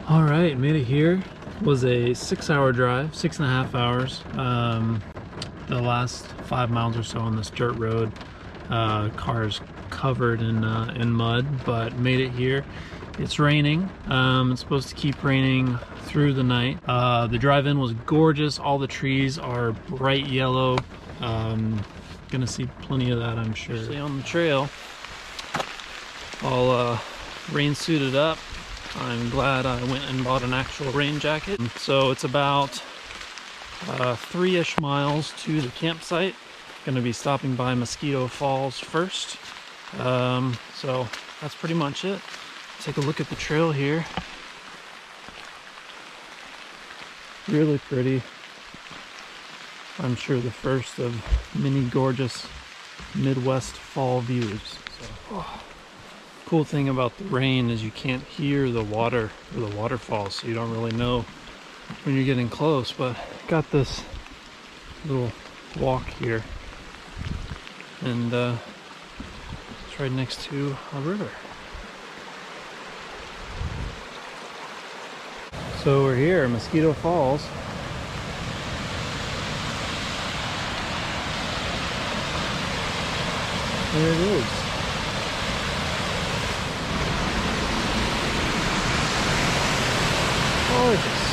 All right, made it here. Was a 6-hour drive, 6.5 hours. The last 5 miles or so on this dirt road, cars covered in mud, but made it here. It's raining. It's supposed to keep raining through the night. The drive-in was gorgeous. All the trees are bright yellow. Gonna see plenty of that, I'm sure. Actually on the trail, all rain suited up. I'm glad I went and bought an actual rain jacket. So it's about 3-ish miles to the campsite. Gonna be stopping by Mosquito Falls first. So that's pretty much it. Take a look at the trail here. Really pretty. I'm sure the first of many gorgeous Midwest fall views. So, cool thing about the rain is you can't hear the water or the waterfalls, so you don't really know when you're getting close. But got this little walk here, and it's right next to a river. So we're here, Mosquito Falls. There it is. Gorgeous.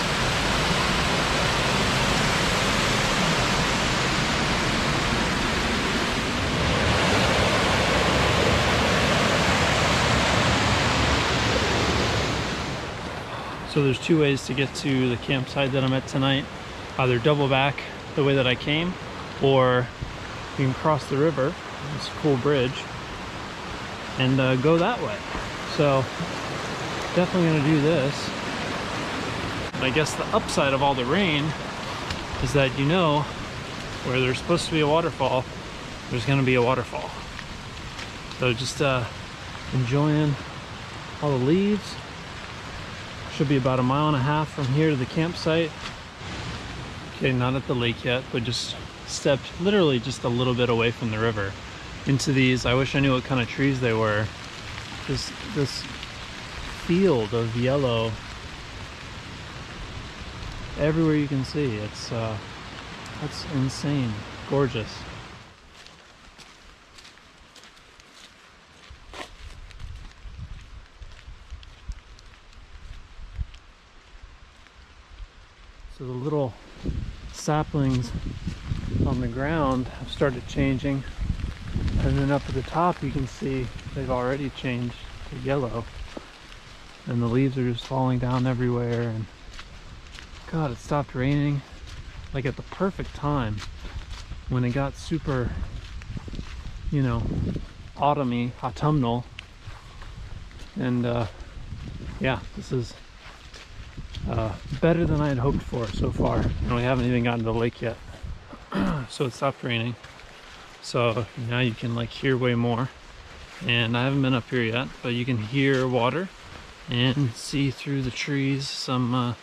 So there's two ways to get to the campsite that I'm at tonight. Either double back the way that I came, or you can cross the river, this cool bridge, and go that way. So definitely gonna do this. I guess the upside of all the rain is that, you know, where there's supposed to be a waterfall, there's gonna be a waterfall. So just enjoying all the leaves. Should be about 1.5 miles from here to the campsite. Okay, not at the lake yet, but just stepped literally just a little bit away from the river into these. I wish I knew what kind of trees they were. This field of yellow everywhere you can see. It's that's insane, gorgeous. So the little saplings on the ground have started changing, and then up at the top you can see they've already changed to yellow, and the leaves are just falling down everywhere. And God, it stopped raining like at the perfect time when it got super, you know, autumnal. And yeah, this is better than I had hoped for so far. And we haven't even gotten to the lake yet. So it stopped raining. So now you can like hear way more. And I haven't been up here yet, but you can hear water and see through the trees some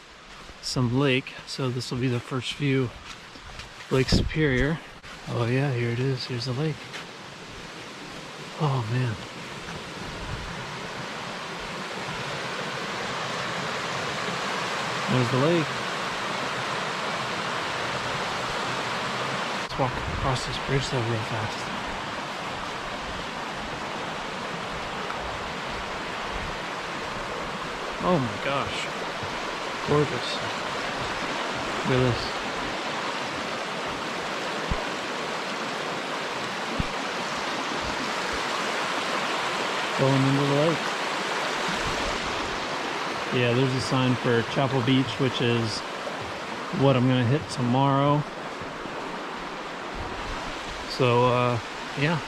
lake. So this will be the first view of Lake Superior. Oh yeah, here it is. Here's the lake. Oh man. There's the lake. Let's walk across this bridge though real fast. Oh my gosh. Gorgeous. Look at this. Going into the lake. Yeah, there's a sign for Chapel Beach, which is what I'm gonna hit tomorrow. So yeah,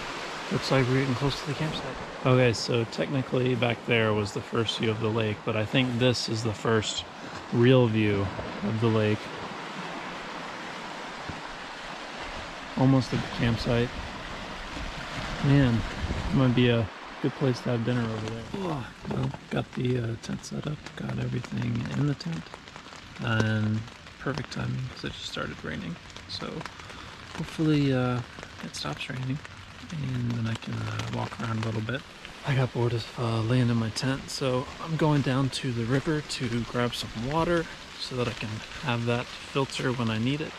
looks like we're getting close to the campsite. Okay, so technically back there was the first view of the lake, but I think this is the first real view of the lake. Almost at the campsite. Man, it might be a good place to have dinner over there. Oh, well, got the tent set up, got everything in the tent, and perfect timing because it just started raining. So hopefully it stops raining, and then I can walk around a little bit I got bored of laying in my tent, so I'm going down to the river to grab some water so that I can have that filter when I need it.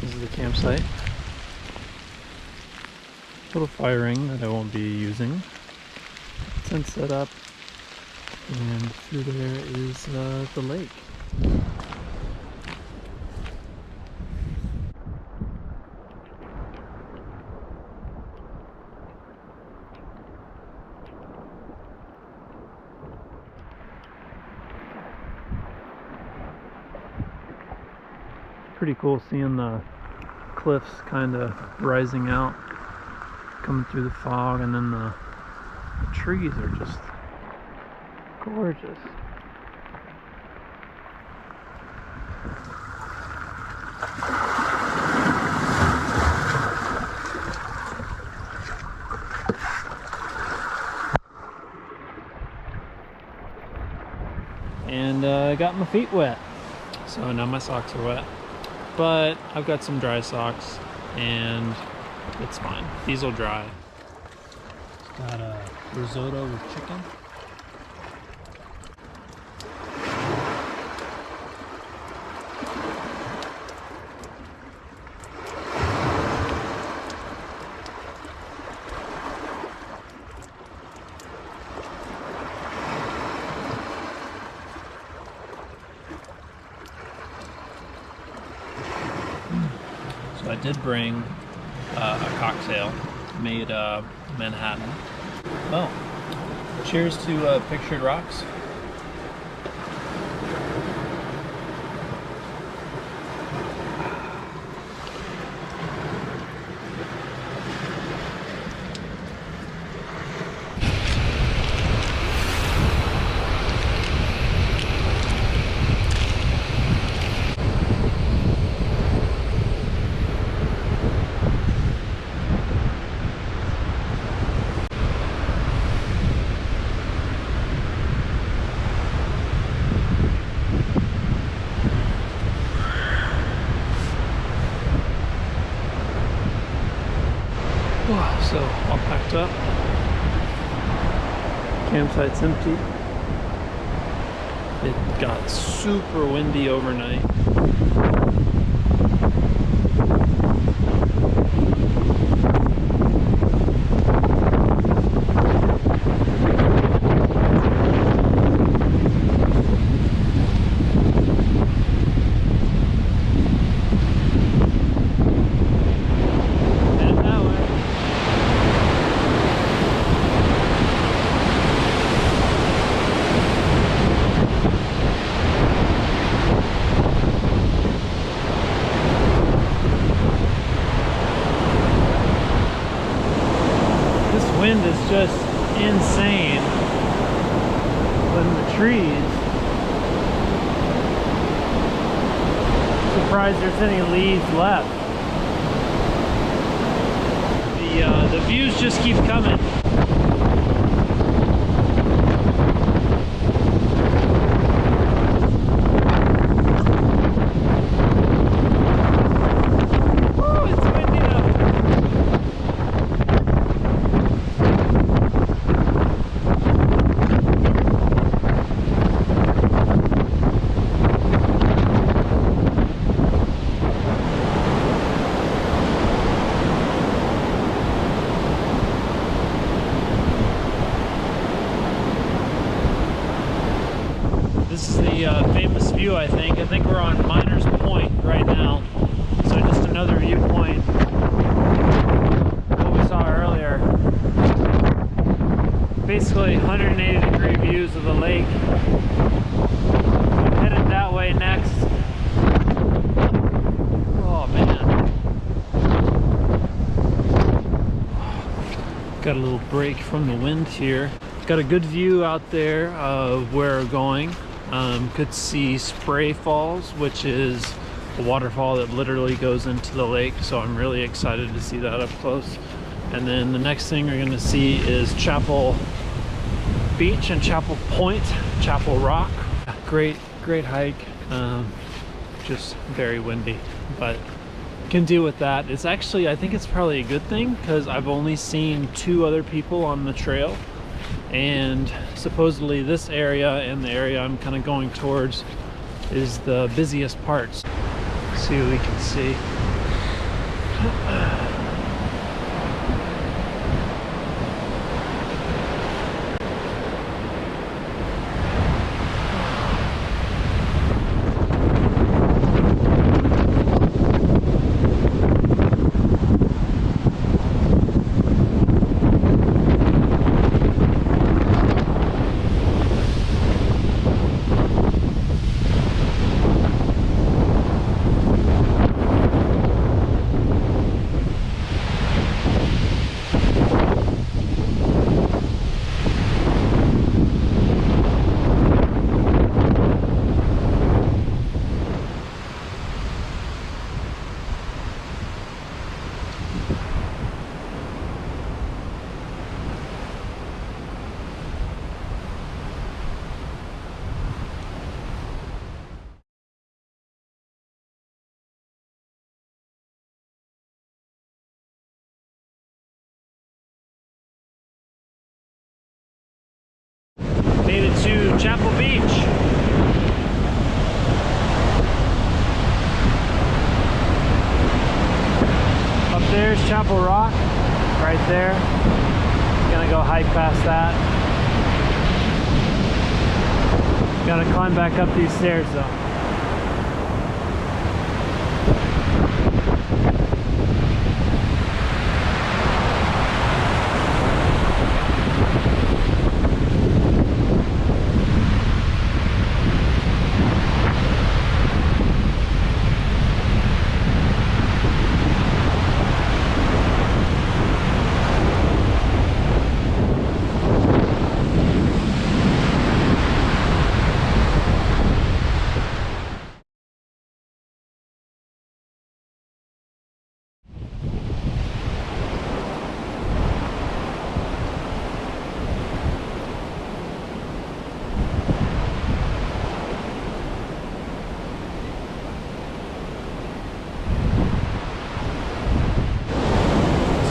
This is the campsite. Little fire ring that I won't be using. Tent set up, and through there is the lake. Pretty cool seeing the cliffs kind of rising out, coming through the fog, and then the trees are just gorgeous. And I got my feet wet, so now my socks are wet. But I've got some dry socks, and it's fine. These will dry. It's got a risotto with chicken. So I did bring a cocktail made Manhattan. Well, cheers to Pictured Rocks. So all packed up. Campsite's empty. It got super windy overnight. Wind is just insane when the trees. Surprised there's any leaves left. The views just keep coming. This is the famous view, I think. I think we're on Miners Point right now. So just another viewpoint. What we saw earlier. Basically 180-degree views of the lake. I'm headed that way next. Oh. Got a little break from the wind here. Got a good view out there of where we're going. Could see Spray Falls, which is a waterfall that literally goes into the lake, so I'm really excited to see that up close. And then the next thing we're gonna see is Chapel Beach and Chapel Point, Chapel Rock. Great hike. Just very windy, but can deal with that. It's actually, I think it's probably a good thing because I've only seen 2 other people on the trail, and supposedly this area and the area I'm kind of going towards is the busiest parts. Let's see what we can see. Made it to Chapel Beach. Up there's Chapel Rock, right there. Gonna go hike past that. Gotta climb back up these stairs though.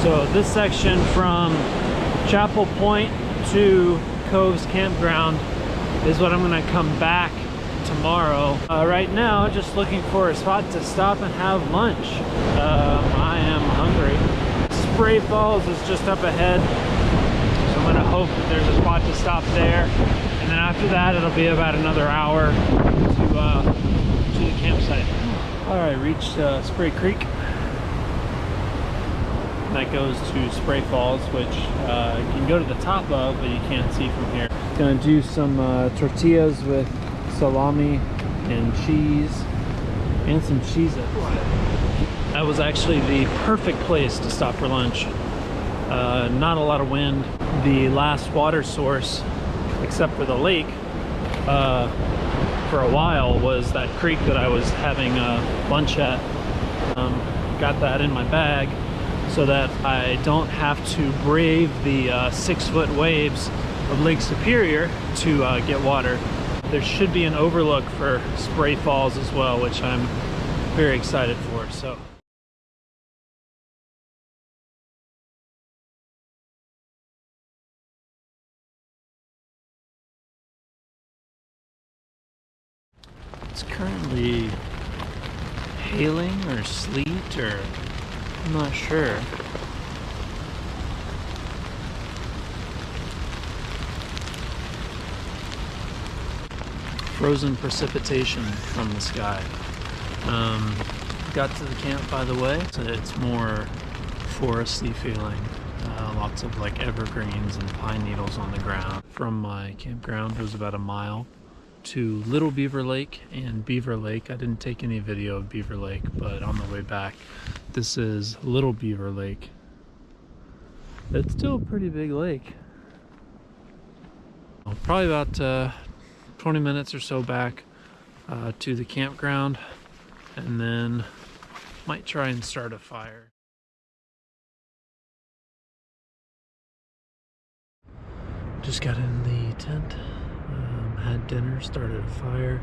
So this section from Chapel Point to Coves Campground is what I'm gonna come back tomorrow. Right now, just looking for a spot to stop and have lunch. I am hungry. Spray Falls is just up ahead, so I'm gonna hope that there's a spot to stop there. And then after that, it'll be about another hour to the campsite. All right, reached Spray Creek. That goes to Spray Falls, which you can go to the top of, but you can't see from here. Gonna do some tortillas with salami and cheese and some Cheez-Its. That was actually the perfect place to stop for lunch. Not a lot of wind. The last water source, except for the lake, for a while was that creek that I was having lunch at. Got that in my bag so that I don't have to brave the 6-foot waves of Lake Superior to get water. There should be an overlook for Spray Falls as well, which I'm very excited for. So. It's currently hailing or sleet, or I'm not sure. Frozen precipitation from the sky. Got to the camp, by the way. So it's more foresty feeling. Lots of like evergreens and pine needles on the ground. From my campground, it was about a mile to Little Beaver Lake and Beaver Lake. I didn't take any video of Beaver Lake, but on the way back, this is Little Beaver Lake. It's still a pretty big lake. Probably about 20 minutes or so back to the campground, and then might try and start a fire. Just got in the tent, had dinner, started a fire.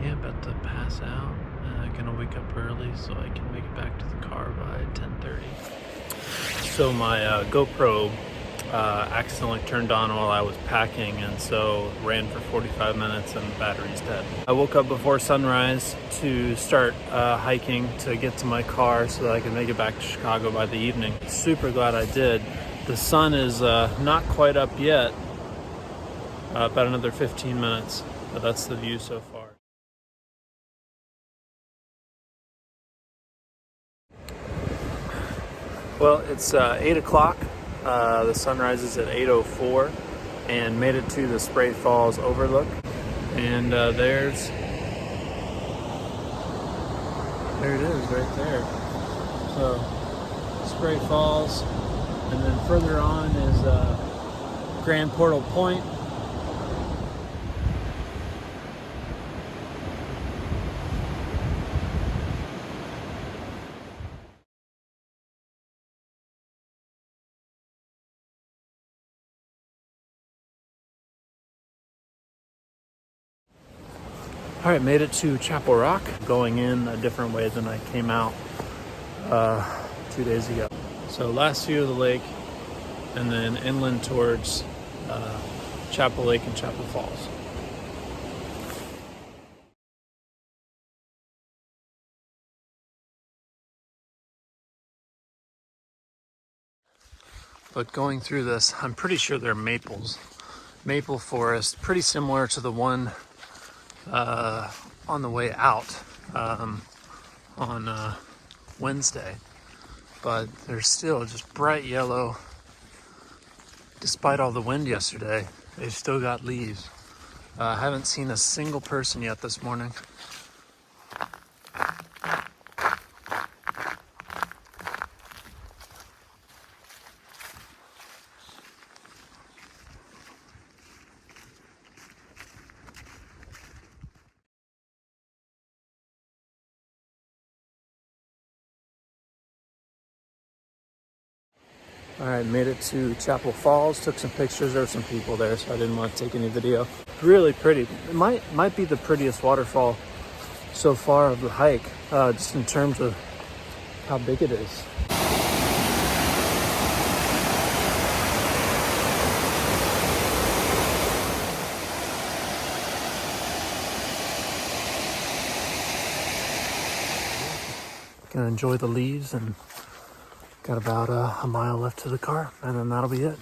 Yeah, about to pass out. Gonna wake up early so I can make it back to the car by 10:30. So my GoPro accidentally turned on while I was packing, and so ran for 45 minutes and the battery's dead. I woke up before sunrise to start hiking to get to my car so that I could make it back to Chicago by the evening. Super glad I did. The sun is not quite up yet, about another 15 minutes, but that's the view so far. Well, it's 8 o'clock. The sun rises at 8:04, and made it to the Spray Falls overlook. And there it is right there. So Spray Falls, and then further on is Grand Portal Point. All right, made it to Chapel Rock, going in a different way than I came out 2 days ago. So last view of the lake, and then inland towards Chapel Lake and Chapel Falls. But going through this, I'm pretty sure they're maples. Maple forest, pretty similar to the one on the way out on Wednesday, but they're still just bright yellow. Despite all the wind yesterday, they've still got leaves. I haven't seen a single person yet this morning. All right, made it to Chapel Falls, took some pictures. There were some people there, so I didn't want to take any video. Really pretty. It might be the prettiest waterfall so far of the hike, just in terms of how big it is. Gonna enjoy the leaves, and got about a mile left to the car, and then that'll be it.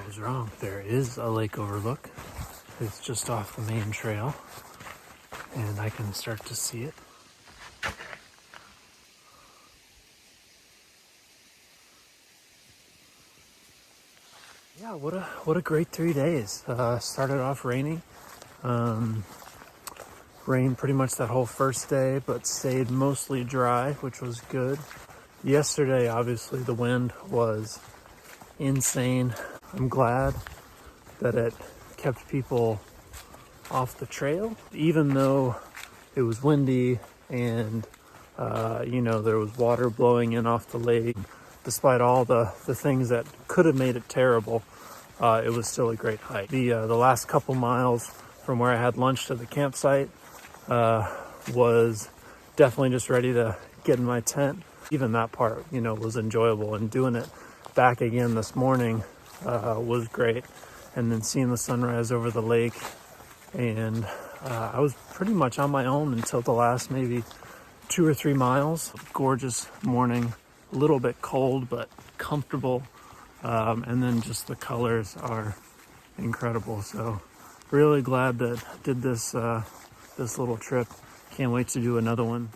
I was wrong. There is a lake overlook. It's just off the main trail, and I can start to see it. Yeah, what a great 3 days. Started off raining. Rained pretty much that whole first day, but stayed mostly dry, which was good. Yesterday, obviously, the wind was insane. I'm glad that it kept people off the trail, even though it was windy and, there was water blowing in off the lake. Despite all the things that could have made it terrible, it was still a great hike. The last couple miles from where I had lunch to the campsite was definitely just ready to get in my tent. Even that part, was enjoyable, and doing it back again this morning was great. And then seeing the sunrise over the lake, and I was pretty much on my own until the last maybe 2 or 3 miles. Gorgeous morning, a little bit cold, but comfortable. And then just the colors are incredible. So really glad that I did this little trip. Can't wait to do another one.